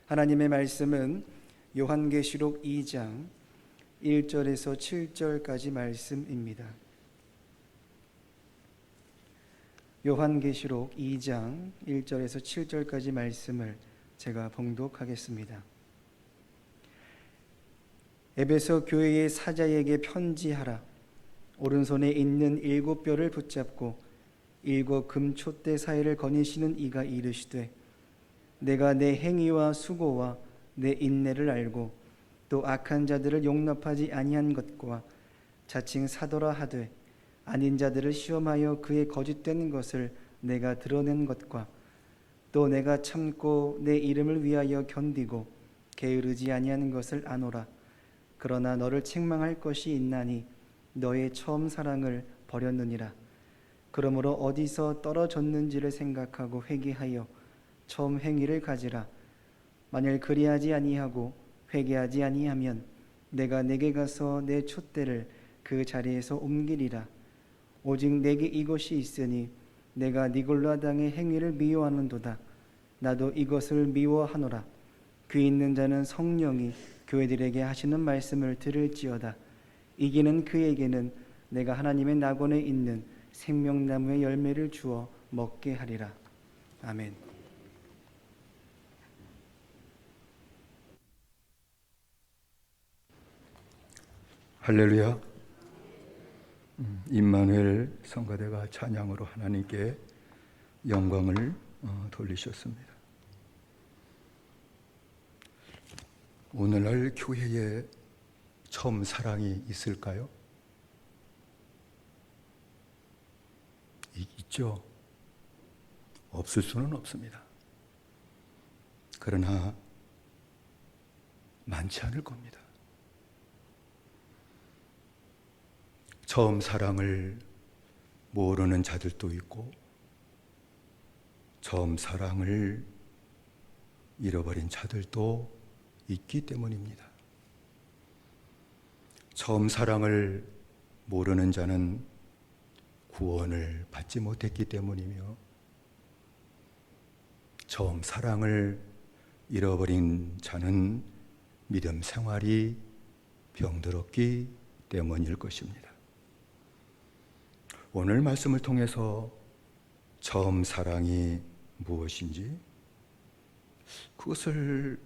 하나님의 말씀은 요한계시록 2장 1절에서 7절까지 말씀입니다. 요한계시록 2장 1절에서 7절까지 말씀을 제가 봉독하겠습니다. 에베소 교회의 사자에게 편지하라. 오른손에 있는 7뼈를 붙잡고 7 금촛대 사이를 거니시는 이가 이르시되, 내가 내 행위와 수고와 내 인내를 알고 또 악한 자들을 용납하지 아니한 것과 자칭 사도라 하되 아닌 자들을 시험하여 그의 거짓된 것을 내가 드러낸 것과 또 내가 참고 내 이름을 위하여 견디고 게으르지 아니한 것을 아노라. 그러나 너를 책망할 것이 있나니 너의 처음 사랑을 버렸느니라. 그러므로 어디서 떨어졌는지를 생각하고 회개하여 처음 행위를 가지라. 만일 그리하지 아니하고 회개하지 아니하면 내가 내게 가서 내 촛대를 그 자리에서 옮기리라. 오직 내게 이것이 있으니 내가 니골라 당의 행위를 미워하는도다. 나도 이것을 미워하노라. 귀 있는 자는 성령이 교회들에게 하시는 말씀을 들을지어다. 이기는 그에게는 내가 하나님의 낙원에 있는 생명나무의 열매를 주어 먹게 하리라. 아멘. 할렐루야. 임마누엘 성가대가 찬양으로 하나님께 영광을 돌리셨습니다. 오늘날 교회에 처음 사랑이 있을까요? 있죠. 없을 수는 없습니다. 그러나 많지 않을 겁니다. 처음 사랑을 모르는 자들도 있고 처음 사랑을 잃어버린 자들도 있기 때문입니다. 처음 사랑을 모르는 자는 구원을 받지 못했기 때문이며 처음 사랑을 잃어버린 자는 믿음 생활이 병들었기 때문일 것입니다. 오늘 말씀을 통해서 처음 사랑이 무엇인지, 그것을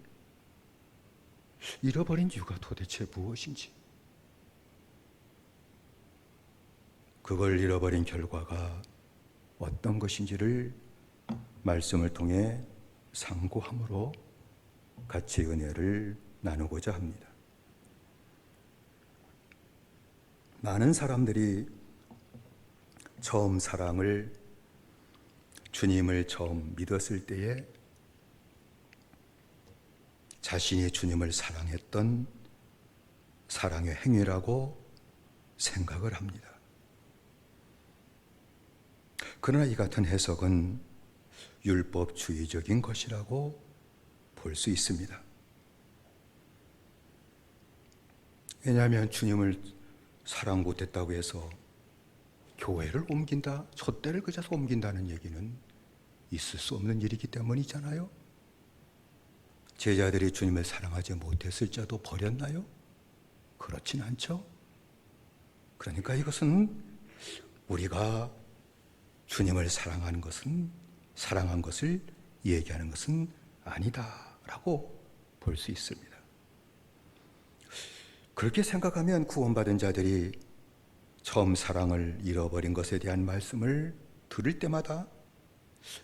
잃어버린 이유가 도대체 무엇인지, 그걸 잃어버린 결과가 어떤 것인지를 말씀을 통해 상고함으로 같이 은혜를 나누고자 합니다. 많은 사람들이 처음 사랑을, 주님을 처음 믿었을 때에 자신이 주님을 사랑했던 사랑의 행위라고 생각을 합니다. 그러나 이 같은 해석은 율법주의적인 것이라고 볼 수 있습니다. 왜냐하면 주님을 사랑 못했다고 해서 교회를 옮긴다, 촛대를 그자서 옮긴다는 얘기는 있을 수 없는 일이기 때문이잖아요. 제자들이 주님을 사랑하지 못했을 자도 버렸나요? 그렇진 않죠. 그러니까 이것은 우리가 주님을 사랑하는 것은, 사랑한 것을 얘기하는 것은 아니다라고 볼 수 있습니다. 그렇게 생각하면 구원받은 자들이 처음 사랑을 잃어버린 것에 대한 말씀을 들을 때마다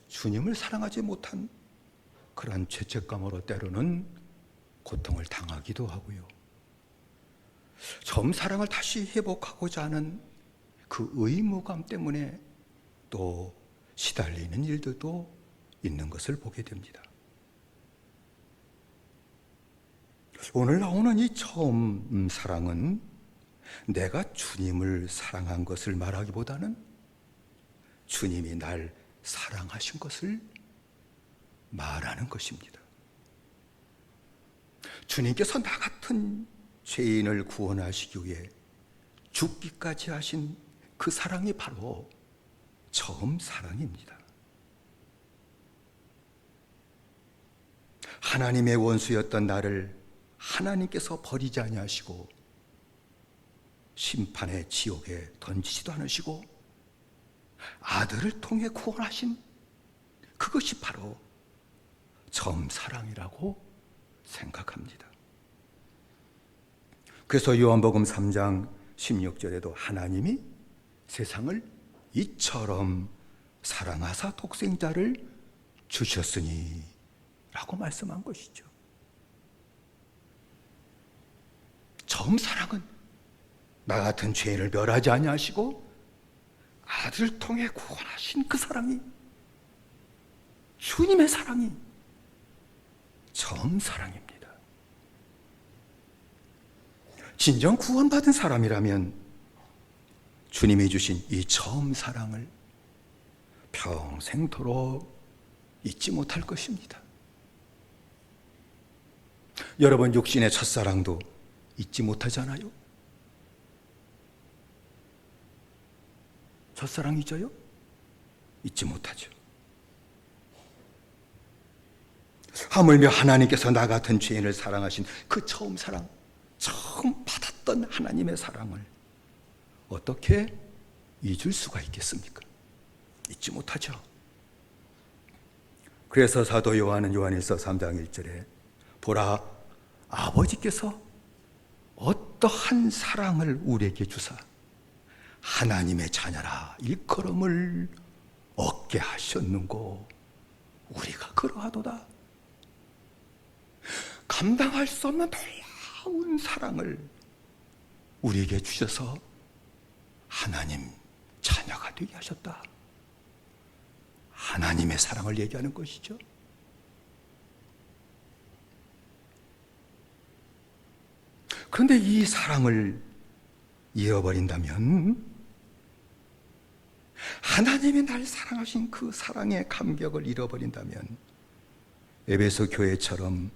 주님을 사랑하지 못한 그러한 죄책감으로 때로는 고통을 당하기도 하고요. 처음 사랑을 다시 회복하고자 하는 그 의무감 때문에 또 시달리는 일들도 있는 것을 보게 됩니다. 오늘 나오는 이 처음 사랑은 내가 주님을 사랑한 것을 말하기보다는 주님이 날 사랑하신 것을 말하는 것입니다. 주님께서 나 같은 죄인을 구원하시기 위해 죽기까지 하신 그 사랑이 바로 처음 사랑입니다. 하나님의 원수였던 나를 하나님께서 버리지 아니하시고 심판의 지옥에 던지지도 않으시고 아들을 통해 구원하신 그것이 바로 처음 사랑이라고 생각합니다. 그래서 요한복음 3장 16절에도 하나님이 세상을 이처럼 사랑하사 독생자를 주셨으니 라고 말씀한 것이죠. 처음 사랑은 나 같은 죄인을 멸하지 아니하시고 아들을 통해 구원하신 그 사랑이, 주님의 사랑이 처음 사랑입니다. 진정 구원받은 사람이라면 주님이 주신 이 처음 사랑을 평생토록 잊지 못할 것입니다. 여러분, 육신의 첫사랑도 잊지 못하잖아요. 첫사랑 잊어요? 잊지 못하죠. 하물며 하나님께서 나 같은 죄인을 사랑하신 그 처음 사랑, 처음 받았던 하나님의 사랑을 어떻게 잊을 수가 있겠습니까? 잊지 못하죠. 그래서 사도 요한은 요한일서 3장 1절에 보라, 아버지께서 어떠한 사랑을 우리에게 주사 하나님의 자녀라 일컬음을 얻게 하셨는고 우리가 그러하도다. 감당할 수 없는 놀라운 사랑을 우리에게 주셔서 하나님 자녀가 되게 하셨다. 하나님의 사랑을 얘기하는 것이죠. 그런데 이 사랑을 잃어버린다면, 하나님이 날 사랑하신 그 사랑의 감격을 잃어버린다면 에베소 교회처럼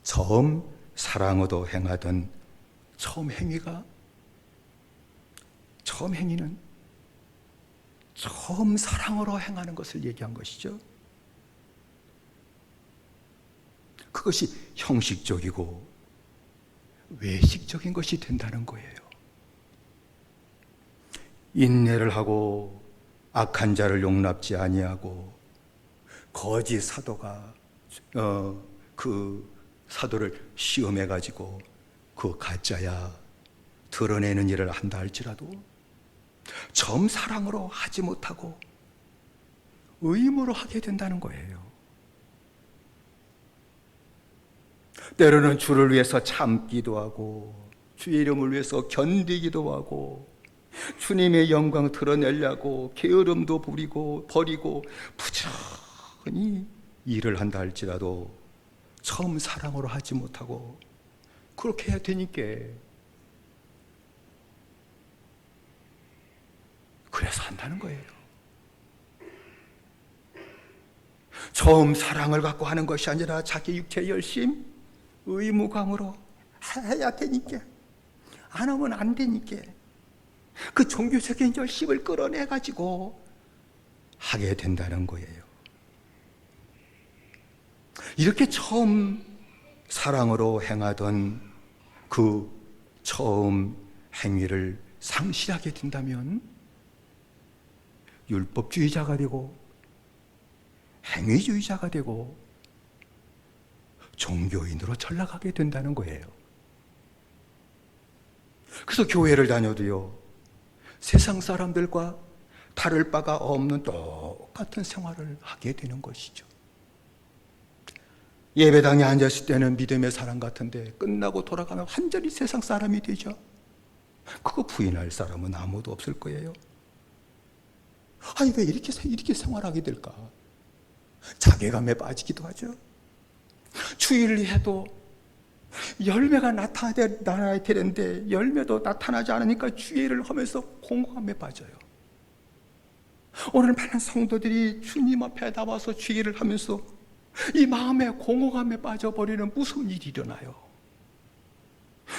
처음 사랑으로 행하던 처음 행위는 처음 사랑으로 행하는 것을 얘기한 것이죠. 그것이 형식적이고 외식적인 것이 된다는 거예요. 인내를 하고 악한 자를 용납지 아니하고 거짓 사도가 그 사도를 시험해 가지고 그 가짜야 드러내는 일을 한다 할지라도 처음 사랑으로 하지 못하고 의무로 하게 된다는 거예요. 때로는 주를 위해서 참기도 하고 주의 이름을 위해서 견디기도 하고 주님의 영광 드러내려고 게으름도 버리고 부지런히 일을 한다 할지라도 처음 사랑으로 하지 못하고 그렇게 해야 되니까, 그래서 한다는 거예요. 처음 사랑을 갖고 하는 것이 아니라 자기 육체의 열심, 의무감으로 해야 되니까, 안 하면 안 되니까 그 종교적인 열심을 끌어내 가지고 하게 된다는 거예요. 이렇게 처음 사랑으로 행하던 그 처음 행위를 상실하게 된다면 율법주의자가 되고 행위주의자가 되고 종교인으로 전락하게 된다는 거예요. 그래서 교회를 다녀도요, 세상 사람들과 다를 바가 없는 똑같은 생활을 하게 되는 것이죠. 예배당에 앉았을 때는 믿음의 사람 같은데 끝나고 돌아가면 완전히 세상 사람이 되죠. 그거 부인할 사람은 아무도 없을 거예요. 아니, 왜 이렇게 생활하게 될까? 자괴감에 빠지기도 하죠. 주일을 해도 열매가 나타나야 되는데 열매도 나타나지 않으니까 주일을 하면서 공허함에 빠져요. 오늘 많은 성도들이 주님 앞에 나와서 주일을 하면서 이 마음의 공허감에 빠져버리는 무서운 일이 일어나요.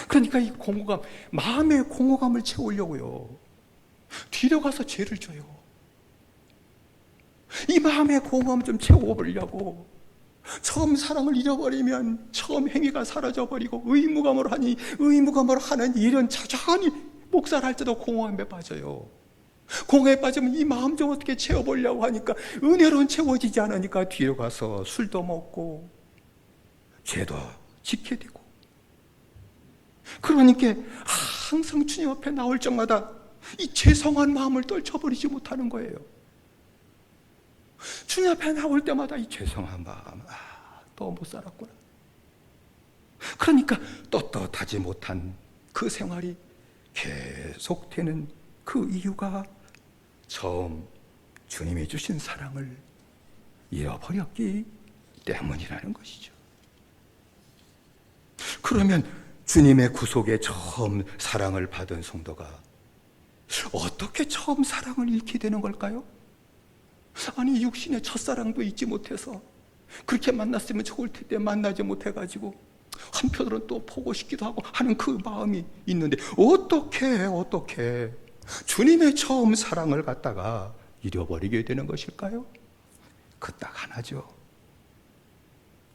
그러니까 이 공허감, 마음의 공허감을 채우려고요, 뒤로 가서 죄를 져요. 이 마음의 공허감 좀 채워보려고 처음 사랑을 잃어버리면 처음 행위가 사라져버리고 의무감으로 하는 일은 자전히 목살할 때도 공허함에 빠져요. 공허에 빠지면 이 마음 좀 어떻게 채워보려고 하니까 은혜로는 채워지지 않으니까 뒤로 가서 술도 먹고 죄도 짓게 되고, 그러니까 항상 주님 앞에 나올 적마다 이 죄송한 마음을 떨쳐버리지 못하는 거예요. 주님 앞에 나올 때마다 이 죄송한 마음, 또 못 살았구나. 그러니까 떳떳하지 못한 그 생활이 계속되는 그 이유가 처음 주님이 주신 사랑을 잃어버렸기 때문이라는 것이죠. 그러면 주님의 구속에 처음 사랑을 받은 성도가 어떻게 처음 사랑을 잃게 되는 걸까요? 아니, 육신의 첫사랑도 잊지 못해서 그렇게 만났으면 좋을 텐데 만나지 못해가지고 한편으로는 또 보고 싶기도 하고 하는 그 마음이 있는데 어떻게 주님의 처음 사랑을 갖다가 잃어버리게 되는 것일까요? 그 딱 하나죠.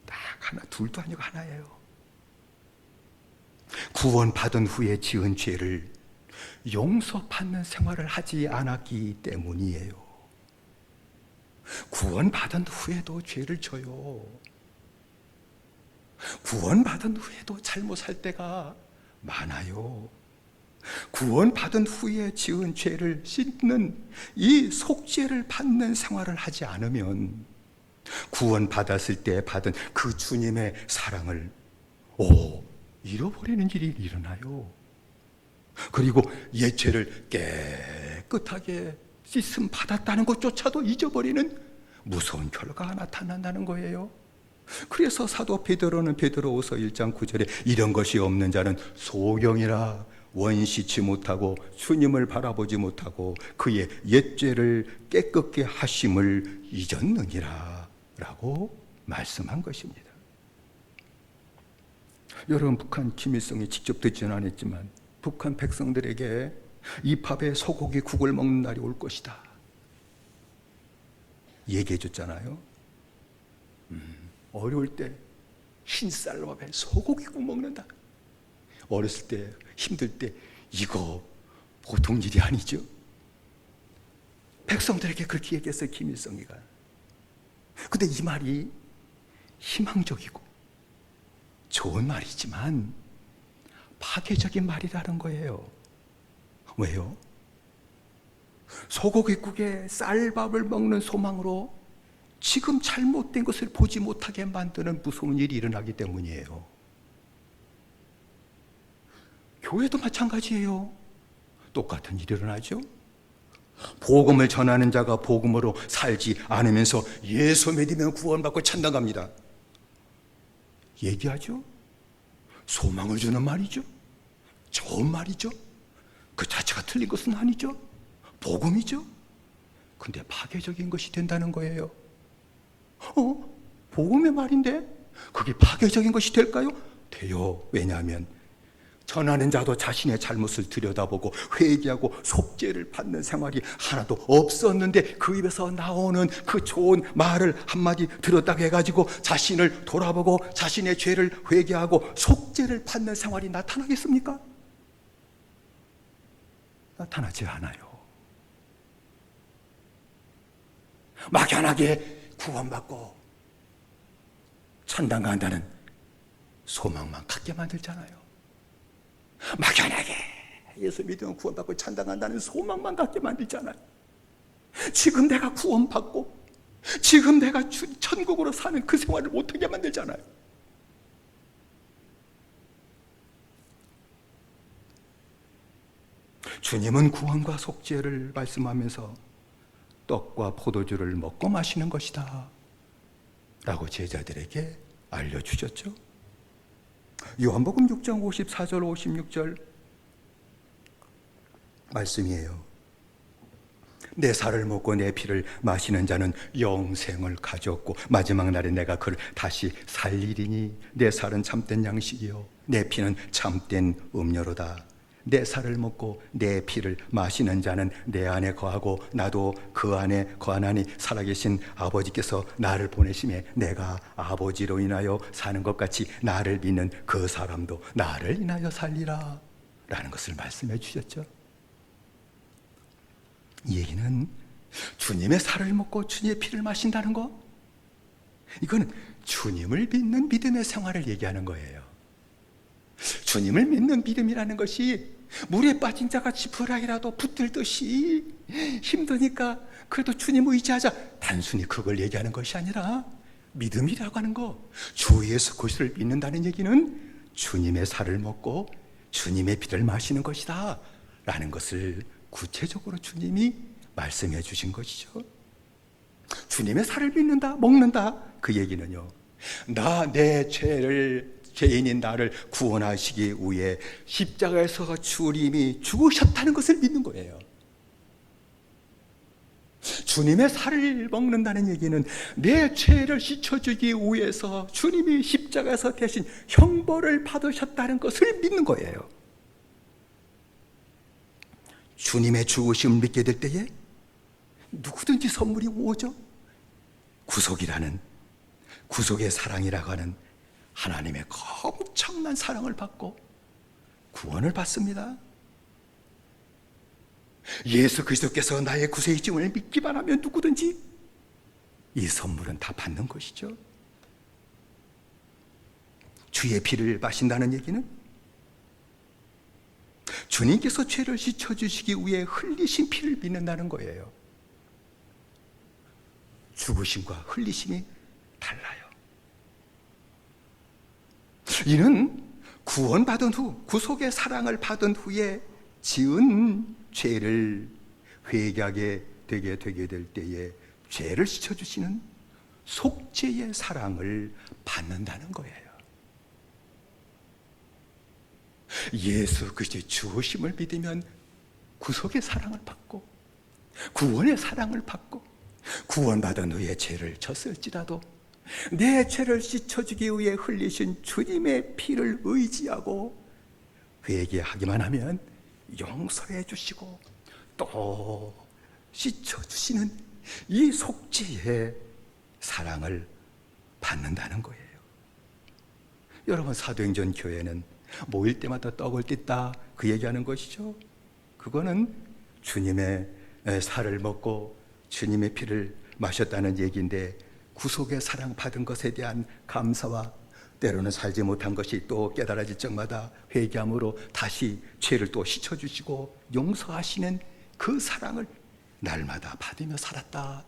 딱 하나, 둘도 아니고 하나예요. 구원받은 후에 지은 죄를 용서받는 생활을 하지 않았기 때문이에요. 구원받은 후에도 죄를 져요. 구원받은 후에도 잘못 살 때가 많아요. 구원받은 후에 지은 죄를 씻는 이 속죄를 받는 생활을 하지 않으면 구원받았을 때 받은 그 주님의 사랑을 잃어버리는 일이 일어나요. 그리고 옛 죄를 깨끗하게 씻음 받았다는 것조차도 잊어버리는 무서운 결과가 나타난다는 거예요. 그래서 사도 베드로는 베드로후서 1장 9절에 이런 것이 없는 자는 소경이라, 원시치 못하고 주님을 바라보지 못하고 그의 옛 죄를 깨끗게 하심을 잊었느니라 라고 말씀한 것입니다. 여러분, 북한 김일성이 직접 듣지는 않았지만 북한 백성들에게 이 밥에 소고기 국을 먹는 날이 올 것이다 얘기해 줬잖아요. 어려울 때 흰쌀밥에 소고기국 먹는다. 어렸을 때 힘들 때 이거 보통 일이 아니죠. 백성들에게 그렇게 얘기했어요, 김일성이가. 근데 이 말이 희망적이고 좋은 말이지만 파괴적인 말이라는 거예요. 왜요? 소고기국에 쌀밥을 먹는 소망으로 지금 잘못된 것을 보지 못하게 만드는 무서운 일이 일어나기 때문이에요. 교회도 마찬가지예요. 똑같은 일이 일어나죠. 복음을 전하는 자가 복음으로 살지 않으면서 예수 믿으면 구원받고 천당 갑니다 얘기하죠. 소망을 주는 말이죠. 좋은 말이죠. 그 자체가 틀린 것은 아니죠. 복음이죠. 근데 파괴적인 것이 된다는 거예요. 복음의 말인데 그게 파괴적인 것이 될까요? 돼요. 왜냐하면 전하는 자도 자신의 잘못을 들여다보고 회개하고 속죄를 받는 생활이 하나도 없었는데 그 입에서 나오는 그 좋은 말을 한마디 들었다고 해가지고 자신을 돌아보고 자신의 죄를 회개하고 속죄를 받는 생활이 나타나겠습니까? 나타나지 않아요. 막연하게 구원받고 천당 간다는 소망만 갖게 만들잖아요. 막연하게 예수 믿으면 구원받고 천당 간다는 소망만 갖게 만들잖아요. 지금 내가 구원받고 지금 내가 천국으로 사는 그 생활을 못하게 만들잖아요. 주님은 구원과 속죄를 말씀하면서 떡과 포도주를 먹고 마시는 것이다 라고 제자들에게 알려주셨죠. 요한복음 6장 54절 56절 말씀이에요. 내 살을 먹고 내 피를 마시는 자는 영생을 가졌고 마지막 날에 내가 그를 다시 살리리니 내 살은 참된 양식이요 내 피는 참된 음료로다. 내 살을 먹고 내 피를 마시는 자는 내 안에 거하고 나도 그 안에 거하나니 살아계신 아버지께서 나를 보내심에 내가 아버지로 인하여 사는 것 같이 나를 믿는 그 사람도 나를 인하여 살리라 라는 것을 말씀해 주셨죠. 이 얘기는 주님의 살을 먹고 주님의 피를 마신다는 거, 이거는 주님을 믿는 믿음의 생활을 얘기하는 거예요. 주님을 믿는 믿음이라는 것이 물에 빠진 자가 지푸라기라도 붙들듯이 힘드니까 그래도 주님 의지하자, 단순히 그걸 얘기하는 것이 아니라 믿음이라고 하는 거, 주 예수 그리스도를 믿는다는 얘기는 주님의 살을 먹고 주님의 피를 마시는 것이다 라는 것을 구체적으로 주님이 말씀해 주신 것이죠. 주님의 살을 믿는다, 먹는다, 그 얘기는요, 내 죄인인 나를 구원하시기 위해 십자가에서 주님이 죽으셨다는 것을 믿는 거예요. 주님의 살을 먹는다는 얘기는 내 죄를 씻어주기 위해서 주님이 십자가에서 대신 형벌을 받으셨다는 것을 믿는 거예요. 주님의 죽으심을 믿게 될 때에 누구든지 선물이 오죠. 구속의 사랑이라고 하는 하나님의 엄청난 사랑을 받고 구원을 받습니다. 예수 그리스도께서 나의 구세의 증을 믿기만 하면 누구든지 이 선물은 다 받는 것이죠. 주의 피를 마신다는 얘기는 주님께서 죄를 씻어주시기 위해 흘리신 피를 믿는다는 거예요. 죽으심과 흘리심이 달라요. 이는 구원받은 후, 구속의 사랑을 받은 후에 지은 죄를 회개하게 되게 될 때에 죄를 씻어주시는 속죄의 사랑을 받는다는 거예요. 예수 그리스도의 죽으심을 믿으면 구속의 사랑을 받고 구원의 사랑을 받고 구원받은 후에 죄를 졌을지라도 내 죄를 씻어주기 위해 흘리신 주님의 피를 의지하고 회개하기만 하면 용서해 주시고 또 씻어주시는 이 속죄의 사랑을 받는다는 거예요. 여러분, 사도행전 교회는 모일 때마다 떡을 찢다 그 얘기하는 것이죠. 그거는 주님의 살을 먹고 주님의 피를 마셨다는 얘기인데, 구속의 사랑 받은 것에 대한 감사와 때로는 살지 못한 것이 또 깨달아질 적마다 회개함으로 다시 죄를 또 씻어주시고 용서하시는 그 사랑을 날마다 받으며 살았다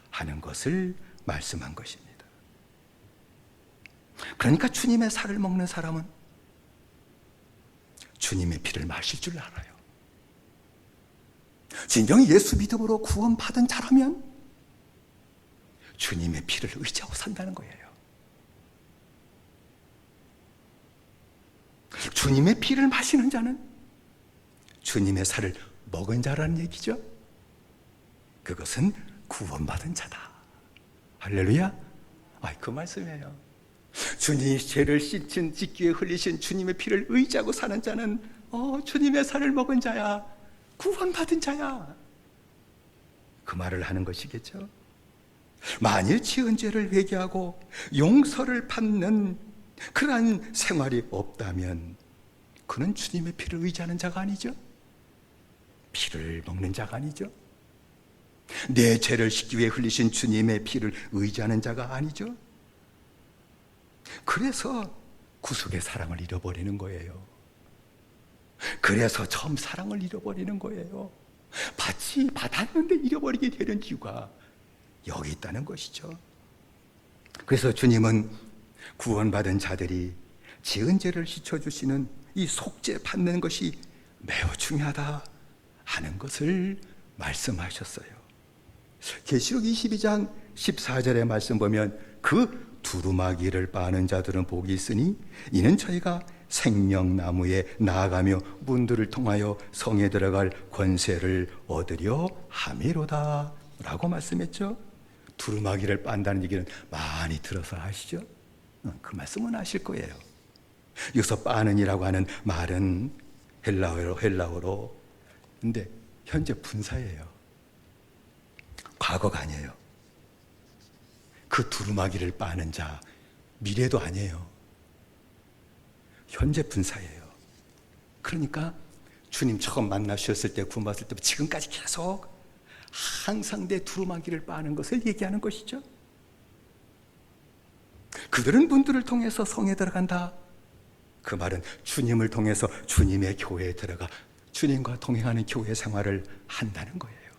하는 것을 말씀한 것입니다. 그러니까 주님의 살을 먹는 사람은 주님의 피를 마실 줄 알아요. 진정 예수 믿음으로 구원받은 자라면 주님의 피를 의지하고 산다는 거예요. 주님의 피를 마시는 자는 주님의 살을 먹은 자라는 얘기죠. 그것은 구원받은 자다. 할렐루야. 그 말씀이에요. 주님이 죄를 씻기 위해 흘리신 주님의 피를 의지하고 사는 자는 주님의 살을 먹은 자야, 구원받은 자야, 그 말을 하는 것이겠죠. 만일 지은 죄를 회개하고 용서를 받는 그러한 생활이 없다면 그는 주님의 피를 의지하는 자가 아니죠. 피를 먹는 자가 아니죠. 내 죄를 씻기 위해 흘리신 주님의 피를 의지하는 자가 아니죠. 그래서 구속의 사랑을 잃어버리는 거예요. 그래서 처음 사랑을 잃어버리는 거예요. 받았는데 잃어버리게 되는 이유가 여기 있다는 것이죠. 그래서 주님은 구원받은 자들이 지은 죄를 씻어주시는 이 속죄 받는 것이 매우 중요하다 하는 것을 말씀하셨어요. 계시록 22장 14절의 말씀 보면 그 두루마기를 빠는 자들은 복이 있으니 이는 저희가 생명나무에 나아가며 문들을 통하여 성에 들어갈 권세를 얻으려 함이로다 라고 말씀했죠. 두루마기를 빤다는 얘기는 많이 들어서 아시죠? 그 말씀은 아실 거예요. 여기서 빠는이라고 하는 말은 헬라어로. 근데 현재 분사예요. 과거가 아니에요. 그 두루마기를 빠는 자, 미래도 아니에요. 현재 분사예요. 그러니까 주님 처음 만나셨을 때, 구원받았을 때 지금까지 계속 항상 내 두루마기를 빠는 것을 얘기하는 것이죠. 그들은 분들을 통해서 성에 들어간다. 그 말은 주님을 통해서 주님의 교회에 들어가 주님과 동행하는 교회 생활을 한다는 거예요.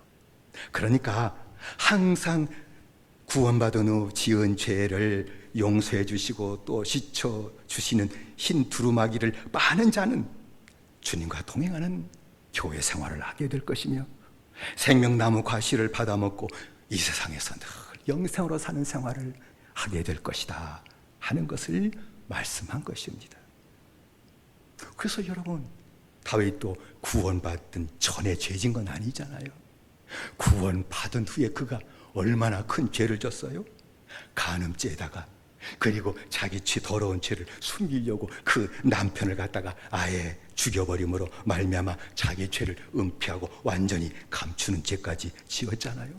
그러니까 항상 구원받은 후 지은 죄를 용서해 주시고 또 씻어 주시는 흰 두루마기를 빠는 자는 주님과 동행하는 교회 생활을 하게 될 것이며, 생명나무 과실을 받아먹고 이 세상에서 늘 영생으로 사는 생활을 하게 될 것이다 하는 것을 말씀한 것입니다. 그래서 여러분, 다윗도 구원받은 전에 죄진 건 아니잖아요. 구원받은 후에 그가 얼마나 큰 죄를 졌어요? 간음죄에다가, 그리고 자기 더러운 죄를 숨기려고 그 남편을 갖다가 아예 죽여버림으로 말미암아 자기 죄를 은폐하고 완전히 감추는 죄까지 지었잖아요.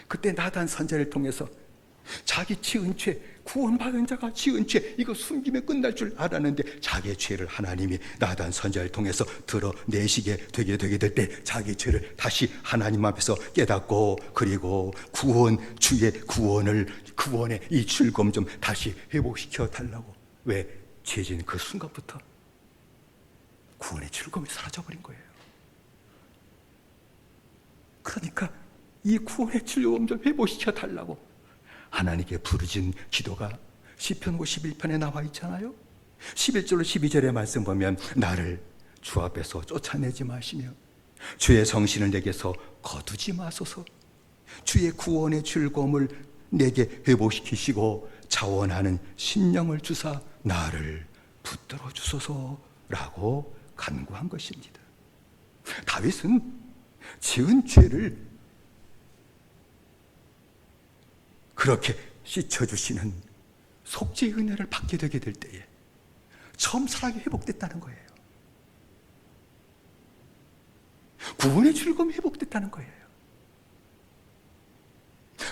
그때 나단 선지자를 통해서 자기 지은 죄, 구원받은 자가 지은 죄, 이거 숨기면 끝날 줄 알았는데 자기의 죄를 하나님이 나단 선지자를 통해서 드러내시게 되게 될 때 자기 죄를 다시 하나님 앞에서 깨닫고, 그리고 주의 구원의 이 즐거움 좀 다시 회복시켜 달라고. 왜? 죄진 그 순간부터 구원의 즐거움이 사라져버린 거예요. 그러니까 이 구원의 즐거움 좀 회복시켜 달라고 하나님께 부르짖은 기도가 시편 51편에 나와 있잖아요. 11절로 12절의 말씀 보면, 나를 주 앞에서 쫓아내지 마시며 주의 성신을 내게서 거두지 마소서. 주의 구원의 즐거움을 내게 회복시키시고 자원하는 심령을 주사 나를 붙들어 주소서라고 간구한 것입니다. 다윗은 지은 죄를 그렇게 씻어주시는 속죄의 은혜를 받게 되게 될 때에 처음 사랑이 회복됐다는 거예요. 구원의 즐거움이 회복됐다는 거예요.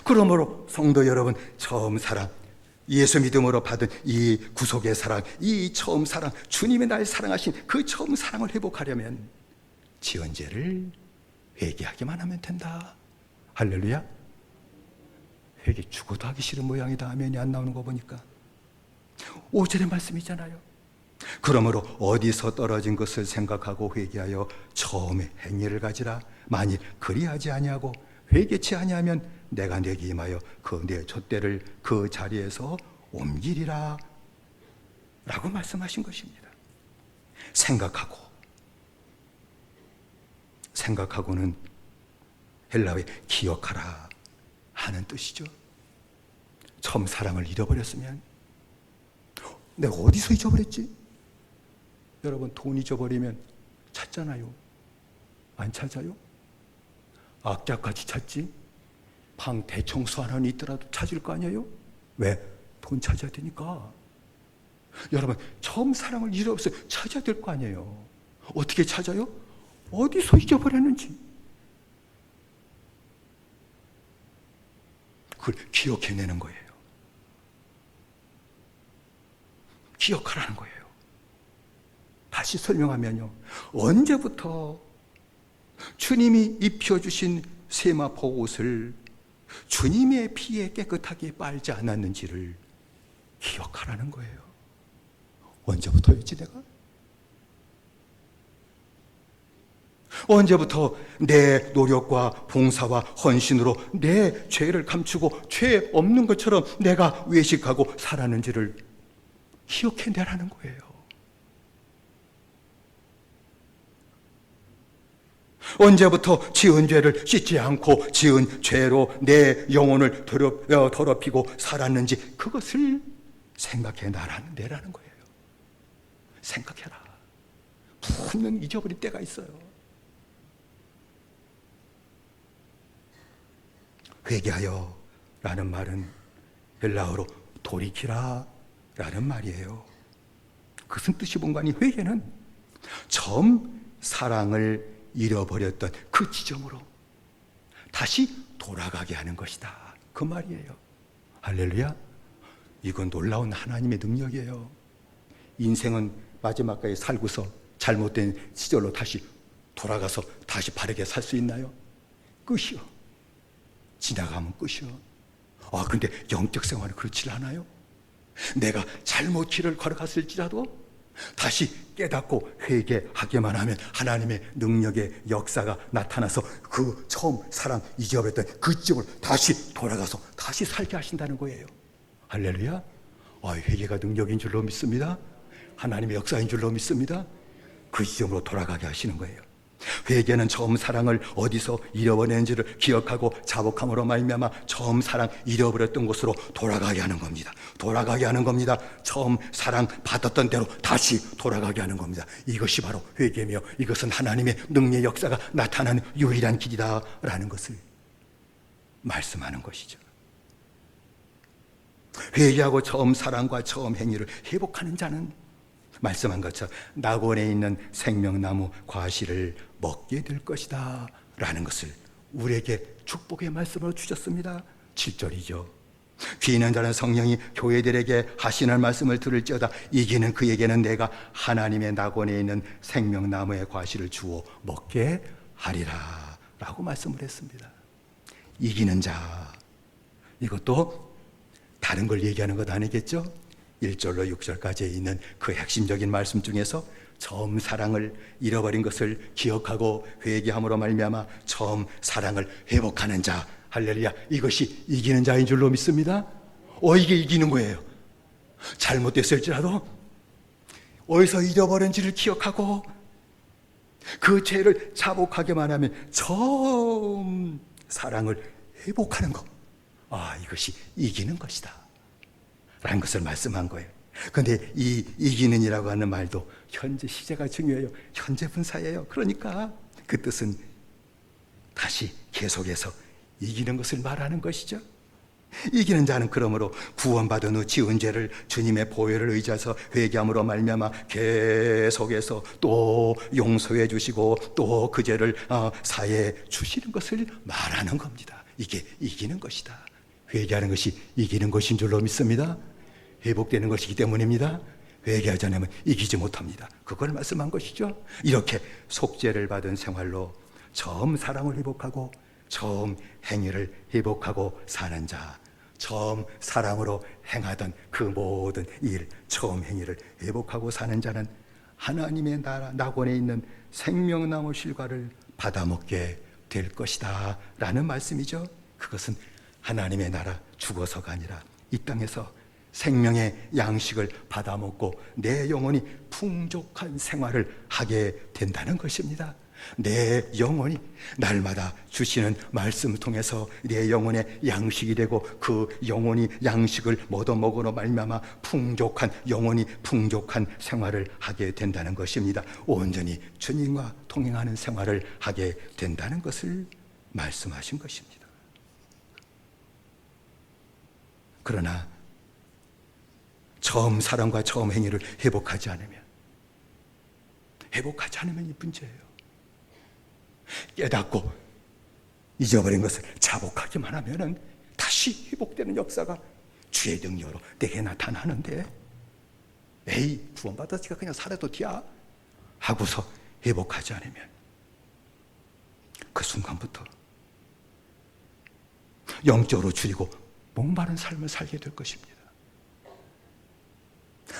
그러므로 성도 여러분, 처음 사랑, 예수 믿음으로 받은 이 구속의 사랑, 이 처음 사랑, 주님의 날 사랑하신 그 처음 사랑을 회복하려면 지은 죄를 회개하기만 하면 된다. 할렐루야. 회개 죽어도 하기 싫은 모양이다. 아멘이 안 나오는 거 보니까 5절의 말씀이잖아요. 그러므로 어디서 떨어진 것을 생각하고 회개하여 처음에 행위를 가지라. 만일 그리하지 아니하고 회개치 아니하면 내가 내게 임하여 그 내 촛대를 그 자리에서 옮기리라 라고 말씀하신 것입니다. 생각하고는 헬라어의 기억하라 하는 뜻이죠. 처음 사랑을 잃어버렸으면, 내가 어디서 잊어버렸지? 여러분, 돈 잊어버리면 찾잖아요. 안 찾아요? 악착같이 찾지? 방 대청소 하나 있더라도 찾을 거 아니에요? 왜? 돈 찾아야 되니까. 여러분, 처음 사랑을 잃어버려서 찾아야 될 거 아니에요. 어떻게 찾아요? 어디서 잊어버렸는지 그걸 기억해내는 거예요. 기억하라는 거예요. 다시 설명하면요, 언제부터 주님이 입혀주신 세마포 옷을 주님의 피에 깨끗하게 빨지 않았는지를 기억하라는 거예요. 언제부터였지 내가? 언제부터 내 노력과 봉사와 헌신으로 내 죄를 감추고 죄 없는 것처럼 내가 외식하고 살았는지를 기억해내라는 거예요. 언제부터 지은 죄를 씻지 않고 지은 죄로 내 영혼을 더럽히고 살았는지 그것을 생각해내라는 거예요. 생각해라. 분명 잊어버릴 때가 있어요. 회개하여 라는 말은 헬라어로 돌이키라 라는 말이에요. 무슨 뜻이 뭔가 하니, 회개는 처음 사랑을 잃어버렸던 그 지점으로 다시 돌아가게 하는 것이다. 그 말이에요. 할렐루야. 이건 놀라운 하나님의 능력이에요. 인생은 마지막까지 살고서 잘못된 시절로 다시 돌아가서 다시 바르게 살 수 있나요? 끝이요. 지나가면 끝이요. 근데 영적 생활은 그렇지 않아요. 내가 잘못 길을 걸어갔을지라도 다시 깨닫고 회개하기만 하면 하나님의 능력의 역사가 나타나서 그 처음 사랑 잊어버렸던 그 지점으로 다시 돌아가서 다시 살게 하신다는 거예요. 할렐루야. 회개가 능력인 줄로 믿습니다. 하나님의 역사인 줄로 믿습니다. 그 지점으로 돌아가게 하시는 거예요. 회개는 처음 사랑을 어디서 잃어버렸는지를 기억하고 자복함으로 말미암아 처음 사랑 잃어버렸던 곳으로 돌아가게 하는 겁니다. 돌아가게 하는 겁니다. 처음 사랑 받았던 대로 다시 돌아가게 하는 겁니다. 이것이 바로 회개며 이것은 하나님의 능력의 역사가 나타나는 유일한 길이다라는 것을 말씀하는 것이죠. 회개하고 처음 사랑과 처음 행위를 회복하는 자는 말씀한 것처럼 낙원에 있는 생명나무 과실을 먹게 될 것이다 라는 것을 우리에게 축복의 말씀으로 주셨습니다. 7절이죠. 귀 있는 자는 성령이 교회들에게 하시는 말씀을 들을지어다. 이기는 그에게는 내가 하나님의 낙원에 있는 생명나무의 과실을 주어 먹게 하리라 라고 말씀을 했습니다. 이기는 자, 이것도 다른 걸 얘기하는 것 아니겠죠? 1절로 6절까지 있는 그 핵심적인 말씀 중에서 처음 사랑을 잃어버린 것을 기억하고 회개함으로 말미암아 처음 사랑을 회복하는 자, 할렐루야, 이것이 이기는 자인 줄로 믿습니다. 이게 이기는 거예요. 잘못됐을지라도 어디서 잃어버린지를 기억하고 그 죄를 자복하게만 하면 처음 사랑을 회복하는 것, 이것이 이기는 것이다 라는 것을 말씀한 거예요. 그런데 이 이기는이라고 하는 말도 현재 시제가 중요해요. 현재 분사예요. 그러니까 그 뜻은 다시 계속해서 이기는 것을 말하는 것이죠. 이기는 자는 그러므로 구원받은 후 지은 죄를 주님의 보혈을 의지해서 회개함으로 말미암아 계속해서 또 용서해 주시고 또 그 죄를 사해 주시는 것을 말하는 겁니다. 이게 이기는 것이다. 회개하는 것이 이기는 것인 줄로 믿습니다. 회복되는 것이기 때문입니다. 회개하지 않으면 이기지 못합니다. 그걸 말씀한 것이죠. 이렇게 속죄를 받은 생활로 처음 사랑을 회복하고 처음 행위를 회복하고 사는 자, 처음 사랑으로 행하던 그 모든 일, 처음 행위를 회복하고 사는 자는 하나님의 나라 낙원에 있는 생명나무 실과를 받아먹게 될 것이다 라는 말씀이죠. 그것은 하나님의 나라 죽어서가 아니라 이 땅에서 생명의 양식을 받아먹고 내 영혼이 풍족한 생활을 하게 된다는 것입니다. 내 영혼이 날마다 주시는 말씀을 통해서 내 영혼의 양식이 되고 그 영혼이 양식을 얻어먹으러 말미암아 풍족한 영혼이 풍족한 생활을 하게 된다는 것입니다. 온전히 주님과 동행하는 생활을 하게 된다는 것을 말씀하신 것입니다. 그러나 처음 사랑과 처음 행위를 회복하지 않으면 이 문제예요. 깨닫고 잊어버린 것을 자복하기만 하면은 다시 회복되는 역사가 주의 능력으로 내게 나타나는데, 구원받았으니까 그냥 살아도 돼야 하고서 회복하지 않으면 그 순간부터 영적으로 줄이고 목마른 삶을 살게 될 것입니다.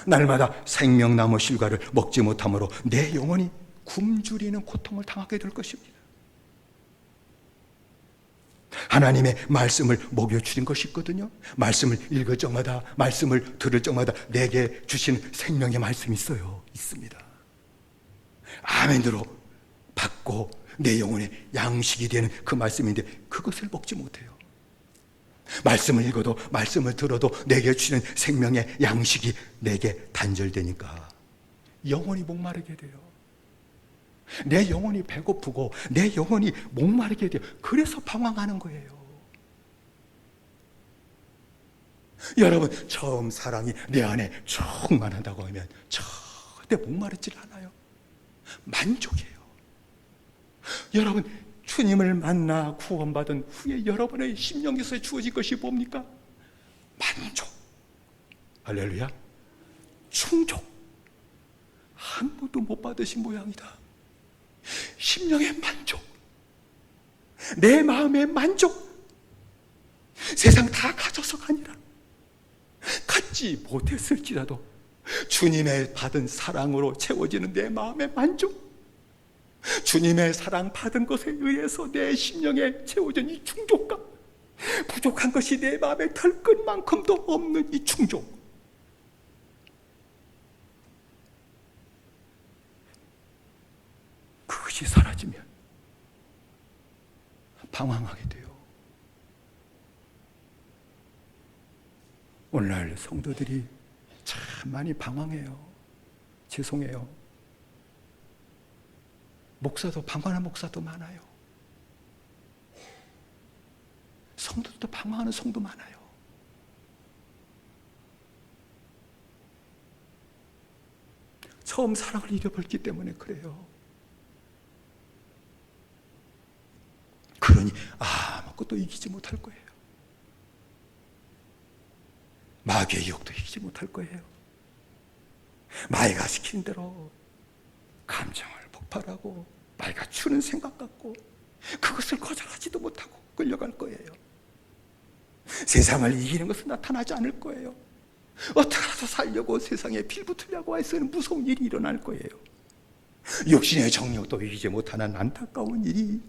날마다 생명나무 실과를 먹지 못함으로 내 영혼이 굶주리는 고통을 당하게 될 것입니다. 하나님의 말씀을 먹여주신 것이 있거든요. 말씀을 읽을 적마다, 말씀을 들을 적마다 내게 주시는 생명의 말씀이 있습니다. 아멘으로 받고 내 영혼의 양식이 되는 그 말씀인데 그것을 먹지 못해요. 말씀을 읽어도 말씀을 들어도 내게 주시는 생명의 양식이 내게 단절되니까 영혼이 목마르게 돼요. 내 영혼이 배고프고 내 영혼이 목마르게 돼요. 그래서 방황하는 거예요. 여러분, 처음 사랑이 내 안에 충만하다고 하면 절대 목마르질 않아요. 만족해요. 여러분, 주님을 만나 구원받은 후에 여러분의 심령에서 주어진 것이 뭡니까? 만족. 할렐루야. 충족. 한 번도 못 받으신 모양이다. 심령의 만족, 내 마음의 만족. 세상 다 가져서가 아니라 갖지 못했을지라도 주님의 받은 사랑으로 채워지는 내 마음의 만족, 주님의 사랑 받은 것에 의해서 내 심령에 채워진 이 충족감, 부족한 것이 내 마음에 털 것만큼도 없는 이 충족. 그것이 사라지면 방황하게 돼요. 오늘날 성도들이 참 많이 방황해요. 죄송해요. 목사도 방황하는 목사도 많아요. 성도도 방황하는 성도 많아요. 처음 사랑을 잃어버렸기 때문에 그래요. 그러니 아무것도 이기지 못할 거예요. 마귀의 유혹도 이기지 못할 거예요. 마귀가 시키는 대로 감정을 폭발하고 마귀가 주는 생각 갖고 그것을 거절하지도 못하고 끌려갈 거예요. 세상을 이기는 것은 나타나지 않을 거예요. 어떻게라도 살려고 세상에 빌붙으려고 해서는 무서운 일이 일어날 거예요. 육신의 정욕도 이기지 못하는 안타까운 일이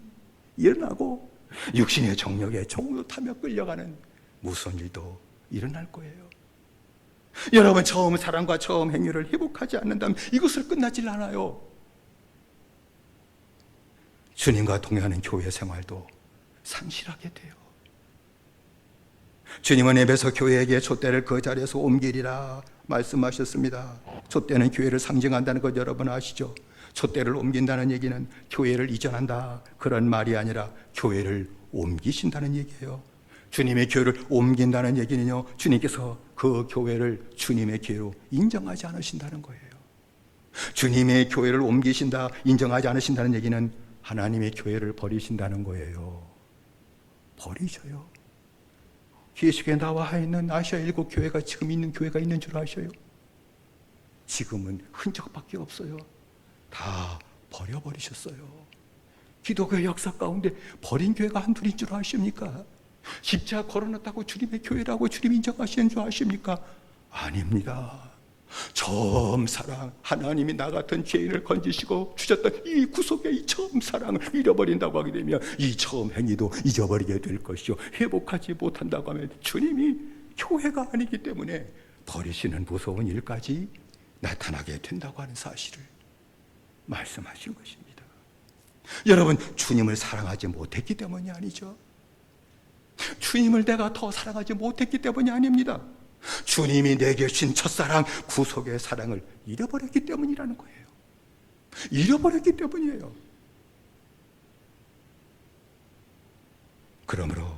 일어나고 육신의 정욕에 종로 타며 끌려가는 무서운 일도 일어날 거예요. 여러분, 처음 사랑과 처음 행위를 회복하지 않는다면 이것을 끝나질 않아요. 주님과 동행하는 교회 생활도 상실하게 돼요. 주님은 에베소 교회에게 촛대를 그 자리에서 옮기리라 말씀하셨습니다. 촛대는 교회를 상징한다는 것 여러분 아시죠? 촛대를 옮긴다는 얘기는 교회를 이전한다 그런 말이 아니라 교회를 옮기신다는 얘기예요. 주님의 교회를 옮긴다는 얘기는요, 주님께서 그 교회를 주님의 교회로 인정하지 않으신다는 거예요. 주님의 교회를 옮기신다, 인정하지 않으신다는 얘기는 하나님의 교회를 버리신다는 거예요. 버리셔요. 기회식에 나와 있는 아시아 7교회가 지금 있는 교회가 있는 줄 아셔요? 지금은 흔적밖에 없어요. 다 버려버리셨어요. 기독교의 역사 가운데 버린 교회가 한둘인 줄 아십니까? 십자가 걸어놨다고 주님의 교회라고 주님 인정하시는 줄 아십니까? 아닙니다. 처음 사랑, 하나님이 나 같은 죄인을 건지시고 주셨던 이 구속의 이 처음 사랑을 잃어버린다고 하게 되면 이 처음 행위도 잊어버리게 될 것이요, 회복하지 못한다고 하면 주님이 교회가 아니기 때문에 버리시는 무서운 일까지 나타나게 된다고 하는 사실을 말씀하신 것입니다. 여러분, 주님을 사랑하지 못했기 때문이 아니죠. 주님을 내가 더 사랑하지 못했기 때문이 아닙니다. 주님이 내게 주신 첫사랑, 구속의 사랑을 잃어버렸기 때문이라는 거예요. 잃어버렸기 때문이에요. 그러므로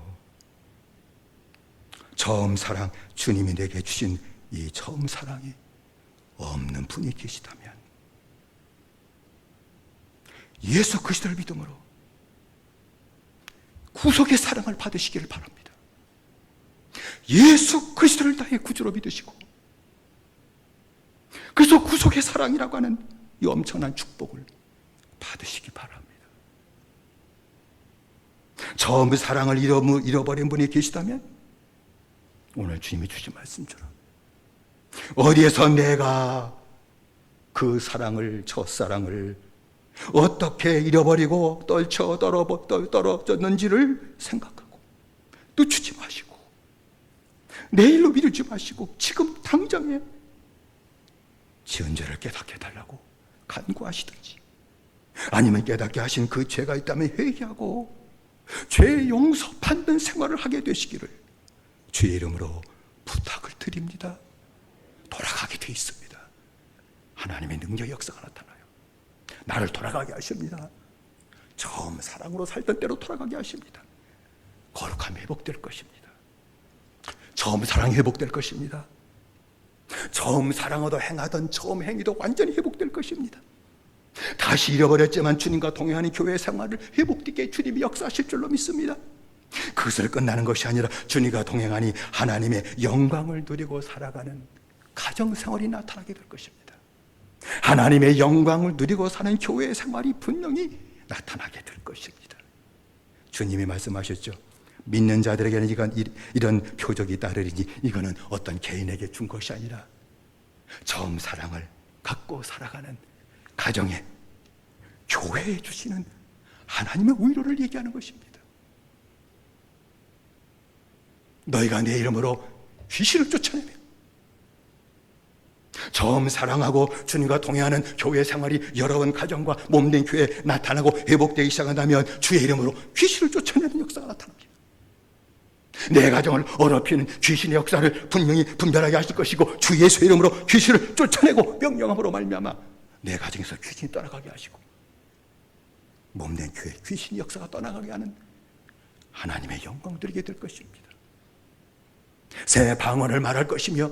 처음 사랑, 주님이 내게 주신 이 처음 사랑이 없는 분이 계시다면 예수 그리스도를 믿음으로 구속의 사랑을 받으시기를 바랍니다. 예수 그리스도를 나의 구주로 믿으시고, 그래서 구속의 사랑이라고 하는 이 엄청난 축복을 받으시기 바랍니다. 처음 사랑을 잃어버린 분이 계시다면 오늘 주님이 주신 말씀처럼 어디에서 내가 그 사랑을, 첫사랑을 어떻게 잃어버리고 떨어졌는지를 생각하고 늦추지 마시고 내일로 미루지 마시고 지금 당장에 지은 죄를 깨닫게 해달라고 간구하시든지, 아니면 깨닫게 하신 그 죄가 있다면 회개하고 죄 용서 받는 생활을 하게 되시기를 주의 이름으로 부탁을 드립니다. 돌아가게 돼 있습니다. 하나님의 능력 역사가 나타나요. 나를 돌아가게 하십니다. 처음 사랑으로 살던 때로 돌아가게 하십니다. 거룩함이 회복될 것입니다. 처음 사랑이 회복될 것입니다. 처음 사랑으로 행하던 처음 행위도 완전히 회복될 것입니다. 다시 잃어버렸지만 주님과 동행하는 교회 생활을 회복되게 주님이 역사하실 줄로 믿습니다. 그것을 끝나는 것이 아니라 주님과 동행하니 하나님의 영광을 누리고 살아가는 가정생활이 나타나게 될 것입니다. 하나님의 영광을 누리고 사는 교회 생활이 분명히 나타나게 될 것입니다. 주님이 말씀하셨죠. 믿는 자들에게는 이런 표적이 따르리니 이거는 어떤 개인에게 준 것이 아니라 처음 사랑을 갖고 살아가는 가정에, 교회에 주시는 하나님의 위로를 얘기하는 것입니다. 너희가 내 이름으로 귀신을 쫓아내며 처음 사랑하고 주님과 동행하는 교회 생활이 여러분 가정과 몸된 교회에 나타나고 회복되기 시작한다면 주의 이름으로 귀신을 쫓아내는 역사가 나타납니다. 내 가정을 어렵히는 귀신의 역사를 분명히 분별하게 하실 것이고 주 예수의 이름으로 귀신을 쫓아내고 명령함으로 말미암아 내 가정에서 귀신이 떠나가게 하시고 몸된 교회 귀신의 역사가 떠나가게 하는 하나님의 영광 드리게 될 것입니다. 새 방언을 말할 것이며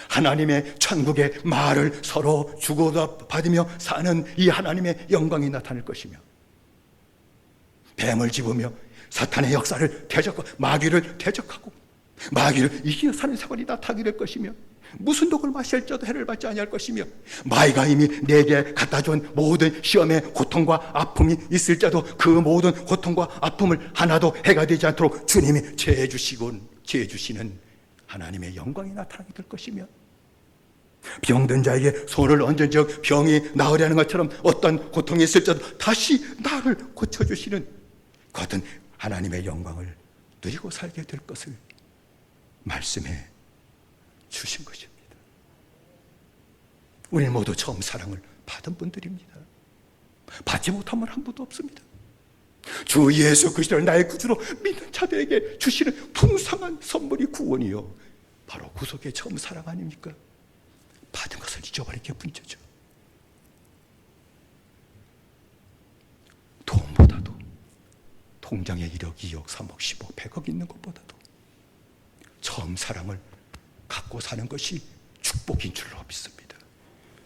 하나님의 천국의 말을 서로 주고받으며 사는 이 하나님의 영광이 나타날 것이며 뱀을 집으며 사탄의 역사를 대적하고 마귀를 대적하고 마귀를 이기며 사는 생활이 나타나게 될 것이며 무슨 독을 마실지라도 해를 받지 아니할 것이며 마귀가 이미 내게 갖다 준 모든 시험의 고통과 아픔이 있을지라도 그 모든 고통과 아픔을 하나도 해가 되지 않도록 주님이 제해 주시는 하나님의 영광이 나타나게 될 것이며 병든 자에게 손을 얹은 즉 병이 나으려는 것처럼 어떤 고통이 있을지라도 다시 나를 고쳐주시는 그 같은 하나님의 영광을 누리고 살게 될 것을 말씀해 주신 것입니다. 우리 모두 처음 사랑을 받은 분들입니다. 받지 못한 분 한 분도 없습니다. 주 예수 그리스도를 나의 구주로 믿는 자들에게 주시는 풍성한 선물이 구원이요 바로 구속의 처음 사랑 아닙니까? 받은 것을 잊어버리게 문제죠. 돈보다도 통장에 1억, 2억, 3억, 10억, 100억 있는 것보다도 처음 사랑을 갖고 사는 것이 축복인 줄로 믿습니다.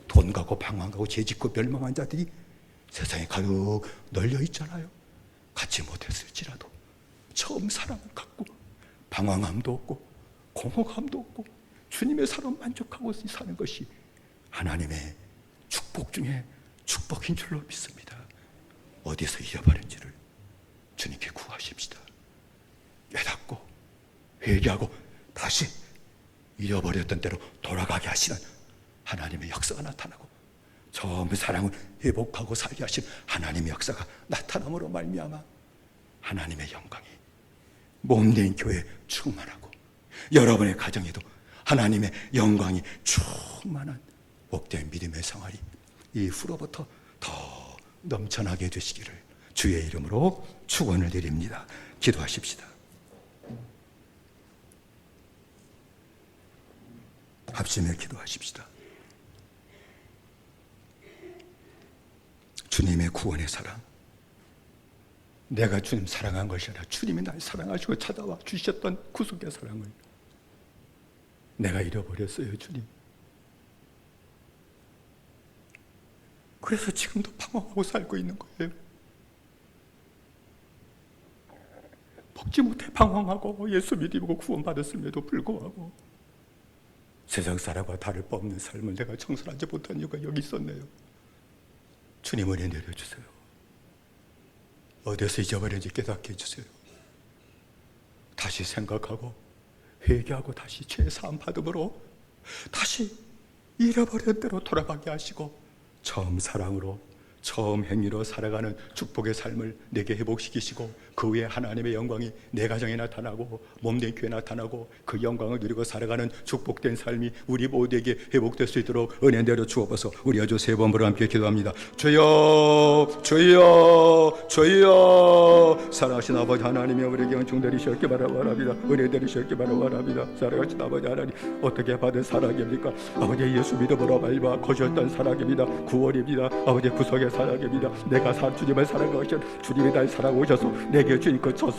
돈 가고 방황 가고 죄짓고 멸망한 자들이 세상에 가득 널려 있잖아요. 갖지 못했을지라도 처음 사랑을 갖고 방황함도 없고 공허함도 없고 주님의 사랑 만족하고 사는 것이 하나님의 축복 중에 축복인 줄로 믿습니다. 어디서 잃어버린지를 주님께 구하십시다. 깨닫고 회개하고 다시 잃어버렸던 대로 돌아가게 하시는 하나님의 역사가 나타나고 처음 사랑을 회복하고 살게 하신 하나님의 역사가 나타남으로 말미암아 하나님의 영광이 몸된 교회에 충만하고 여러분의 가정에도 하나님의 영광이 충만한 복된 믿음의 생활이 이후로부터 더 넘쳐나게 되시기를 주의 이름으로 축원을 드립니다. 기도하십시다. 합심해 기도하십시다. 주님의 구원의 사랑, 내가 주님 사랑한 것이 아니라 주님이 날 사랑하시고 찾아와 주셨던 구속의 사랑을 내가 잃어버렸어요, 주님. 그래서 지금도 방황하고 살고 있는 거예요. 먹지 못해 방황하고 예수 믿고 구원받았음에도 불구하고 세상 사람과 다를 바 없는 삶을 내가 청산하지 못한 이유가 여기 있었네요. 주님 은혜 내려주세요. 어디서 잊어버렸는지 깨닫게 해주세요. 다시 생각하고 회개하고 다시 죄 사함 받음으로 다시 잃어버린 대로 돌아가게 하시고 처음 사랑으로 처음 행위로 살아가는 축복의 삶을 내게 회복시키시고 그 위에 하나님의 영광이 내 가정에 나타나고 몸된 교회에 나타나고 그 영광을 누리고 살아가는 축복된 삶이 우리 모두에게 회복될 수 있도록 은혜 내려 주옵소서. 우리 아주 세 번으로 함께 기도합니다. 주여 주여 주여 사랑하신 아버지 하나님이 우리에게 은총 내리셨기 바랍니다. 은혜 내리셨기 바랍니다. 사랑하신 아버지 하나님 어떻게 받은 사랑입니까? 아버지 예수 믿음으로 말미암아 거주했던 사랑입니다. 구원입니다. 아버지 구속의 사랑에 믿어 내가 주님을 사랑하셔 주님이 날 사랑하셔서 내게 주신 그 처음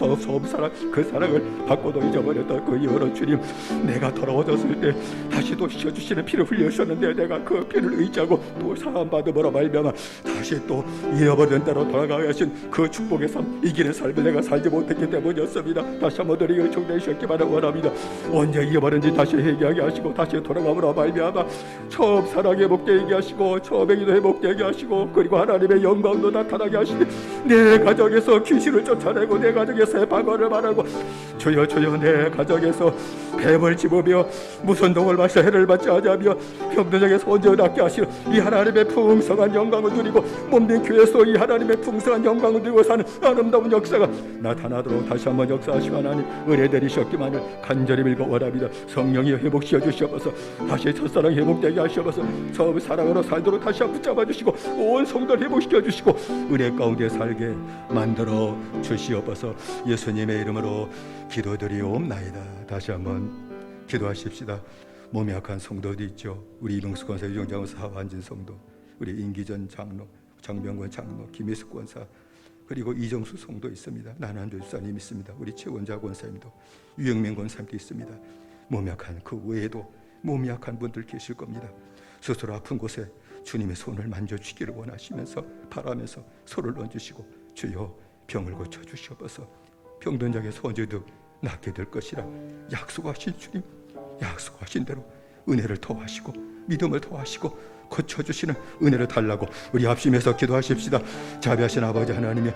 사랑 그 사랑을 받고도 잊어버렸던 그 여러 주님 내가 돌아오셨을 때 다시 또 씻어주시는 피를 흘려주셨는데 내가 그 피를 의지하고 또 사함받음으로 말미암아 다시 또 잃어버린 대로 돌아가게 하신 그 축복의 삶 이기는 삶을 내가 살지 못했기 때문이었습니다. 다시 한번 우리 요청되셨기만을 원합니다. 언제 잃어버린지 다시 회개하게 하시고 다시 돌아가므로 말미암아 처음 사랑 회복되게 하시고 처음에 기도 회복되게 하시고 그리고 하나님의 영광도 나타나게 하시니 내 가정에서 귀신을 쫓아내고 내 가정에서 방언을 말하고 주여 주여 내 가정에서 뱀을 집으며 무슨 독을 마셔 해를 받지 않으며 병들에게서 온전히 낫게 하시는 이 하나님의 풍성한 영광을 누리고 몸된 교회에서 이 하나님의 풍성한 영광을 누리고 사는 아름다운 역사가 나타나도록 다시 한번 역사하시고 하나님 은혜 내리셨기만을 간절히 빌고 원합니다. 성령이 회복시켜 주시옵소서 다시 첫사랑 회복되게 하시옵소서 처음 사랑으로 살도록 다시 한번 붙잡아 주시고 온 성도를 회복시켜 주시고 은혜 가운데 살게 만들어 주시옵소서 예수님의 이름으로 기도드리옵나이다. 다시 한번 기도하십시다. 몸이 약한 성도도 있죠. 우리 이병수 권사, 유정장 권사, 하완진 성도, 우리 임기전 장로, 장병권 장로, 김희숙 권사, 그리고 이정수 성도 있습니다. 나난조 집사님 있습니다. 우리 최원자 권사님도, 유영민 권사님도 있습니다. 몸이 약한 그 외에도 몸이 약한 분들 계실 겁니다. 스스로 아픈 곳에 주님의 손을 만져주기를 원하시면서 바라면서 손을 얹으시고 주여 병을 고쳐주시옵소서 병든 자에게서 언제도 낫게 될 것이라 약속하신 주님 약속하신 대로 은혜를 더하시고 믿음을 더하시고 고쳐주시는 은혜를 달라고 우리 합심해서 기도하십시다. 자비하신 아버지 하나님이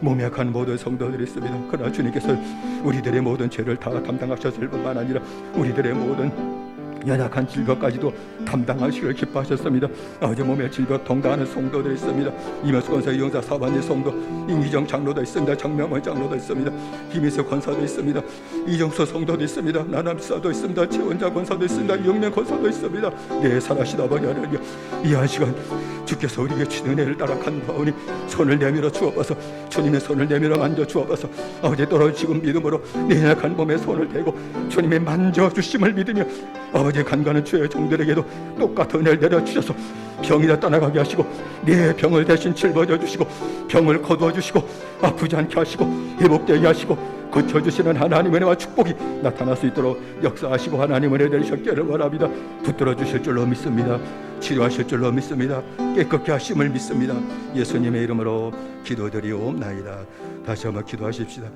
몸이 약한 모든 성도들이 있습니다. 그러나 주님께서 우리들의 모든 죄를 다 담당하셨을 뿐만 아니라 우리들의 모든 연약한 질병까지도 담당하시기를 기뻐하셨습니다. 아버지 몸에 질병 동당하는 성도들이 있습니다. 이명수 권사, 이용자, 사반지 성도, 임기정 장로도 있습니다. 장명원 장로도 있습니다. 김희수 권사도 있습니다. 이정수 성도도 있습니다. 나남사도 있습니다. 최원자 권사도 있습니다. 이영명 권사도 있습니다. 네, 살아신 아버지 하나님, 이 한 시간 주께서 우리에게 주신 은혜를 따라 간구하오니 손을 내밀어 주옵소서. 주님의 손을 내밀어 만져 주옵소서. 아버지 떨어지고 믿음으로 내 약한 몸에 손을 대고 주님의 만져주심을 믿으며 아버지 간과하는 주의 종들에게도 똑같은 은혜를 내려주셔서 병이 다 떠나가게 하시고 내 병을 대신 짊어져 주시고 병을 거두어 주시고 아프지 않게 하시고 회복되게 하시고 고쳐주시는 하나님의 은혜와 축복이 나타날 수 있도록 역사하시고 하나님의 은혜 내리셨기를 원합니다. 붙들어 주실 줄로 믿습니다. 치료하실 줄로 믿습니다. 깨끗게 하심을 믿습니다. 예수님의 이름으로 기도드리옵나이다. 다시 한번 기도하십시다.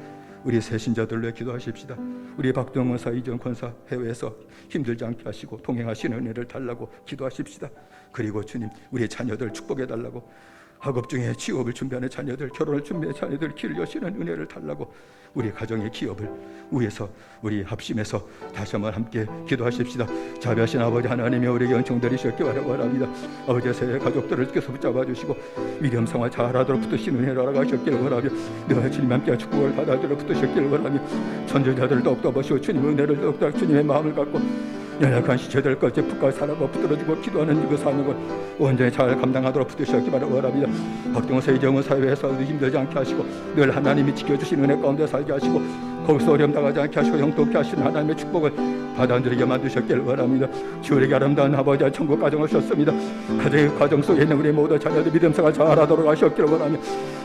우리 새신자들로 기도하십시다. 우리 박동원 권사, 이정 권사 해외에서 힘들지 않게 하시고 동행하시는 은혜를 달라고 기도하십시다. 그리고 주님 우리 자녀들 축복해 달라고 학업 중에 취업을 준비하는 자녀들, 결혼을 준비하는 자녀들 길을 여시는 은혜를 달라고 우리 가정의 기업을 위해서 우리 합심해서 다시 한번 함께 기도하십시다. 자비하신 아버지 하나님이 우리에게 은총 드리셨기 원합니다. 아버지의 새 가족들을 계속 붙잡아 주시고 믿음 생활 잘하도록 붙드시는 은혜를 알아가셨기를 원하며 늘 주님 함께 축복을 받아들여 붙드셨기를 원하며 천주자들을 더욱더 보시고 주님의 은혜를 더욱더 주님의 마음을 갖고 연약한 시체들 것에 푹까지 살아가 붙들어주고 기도하는 그 사는 것 온전히 잘 감당하도록 붙드셨기를 원합니다. 박동원 이정은 사회에서 힘들지 않게 하시고 늘 하나님이 지켜주시는 은혜 가운데 살게 하시고 거기서 어려움 당하지 않게 하시고 형통케 하시는 하나님의 축복을 받아들이게 만드셨기를 원합니다. 주에게 아름다운 아버지와 천국 가정을 주셨습니다. 가정의 가정 속에 있는 우리 모든 자녀들 믿음생활 잘하도록 하셨기를 원하며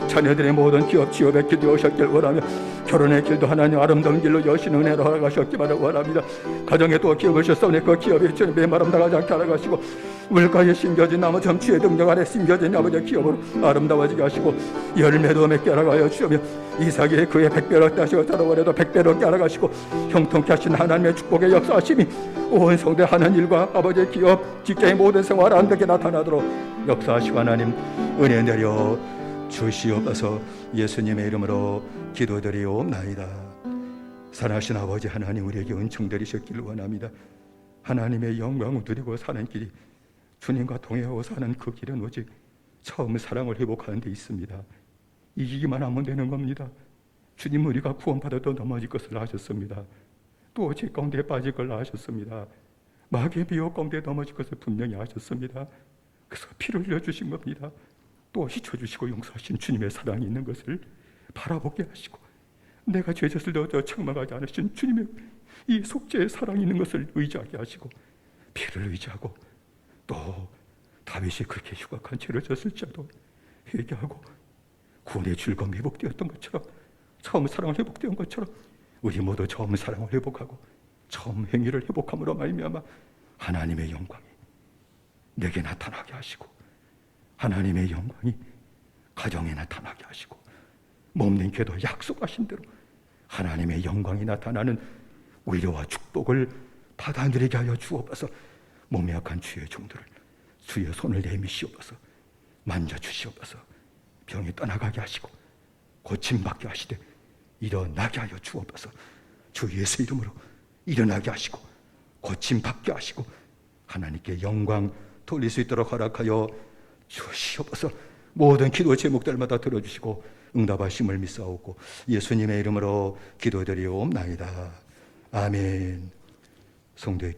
자녀들의 모든 기업 취업의 길도 여셨기를 원하며 결혼의 길도 하나님 아름다운 길로 여신 은혜로 허락하셨기를 원합니다. 가정에 또 기업을 주셨으니 그 기업이 주님의 마음 나가지 않게 하락하시고 물가에 심겨진 나무 점치의 등등 아래 심겨진 아버지의 기업으로 아름다워지게 하시고 열매도 맺게 하락하여 주시며 이삭이 그의 100배로 따시고 자라버려도 100배로 깨알아가시고 형통케 하신 하나님의 축복의 역사하심이 온 성대 하는 일과 아버지의 기업 직장의 모든 생활 안되게 나타나도록 역사하시고 하나님 은혜 내려 주시옵소서. 예수님의 이름으로 기도드리옵나이다. 살아계신 아버지 하나님 우리에게 은총 드리셨기를 원합니다. 하나님의 영광을 누리고 사는 길이 주님과 동행하고 사는 그 길은 오직 처음 사랑을 회복하는 데 있습니다. 이기기만 하면 되는 겁니다. 주님 우리가 구원받아도 넘어질 것을 아셨습니다. 또 죄 가운데 빠질 걸 아셨습니다. 마귀의 미혹 가운데 넘어질 것을 분명히 아셨습니다. 그래서 피를 흘려주신 겁니다. 또 씻어주시고 용서하신 주님의 사랑이 있는 것을 바라보게 하시고 내가 죄졌을 때도 책망하지 않으신 주님의 이 속죄의 사랑이 있는 것을 의지하게 하시고 피를 의지하고 또 다윗이 그렇게 흉악한 죄를 졌을지라도 회개하고 구원의 즐거움이 회복되었던 것처럼, 처음 사랑을 회복되었던 것처럼 우리 모두 처음 사랑을 회복하고 처음 행위를 회복함으로 말미암아 하나님의 영광이 내게 나타나게 하시고, 하나님의 영광이 가정에 나타나게 하시고, 몸된 교도 약속하신 대로 하나님의 영광이 나타나는 위로와 축복을 받아 누리게 하여 주옵소서. 몸에 약한 주의 종들을 주의 손을 내미시옵소서. 만져주시옵소서. 병이 떠나가게 하시고 고침받게 하시되 일어나게 하여 주옵소서. 주 예수 이름으로 일어나게 하시고 고침받게 하시고 하나님께 영광 돌릴 수 있도록 허락하여 주시옵소서. 모든 기도 제목들마다 들어주시고 응답하심을 믿사오고 예수님의 이름으로 기도드리옵나이다. 아멘. 성도의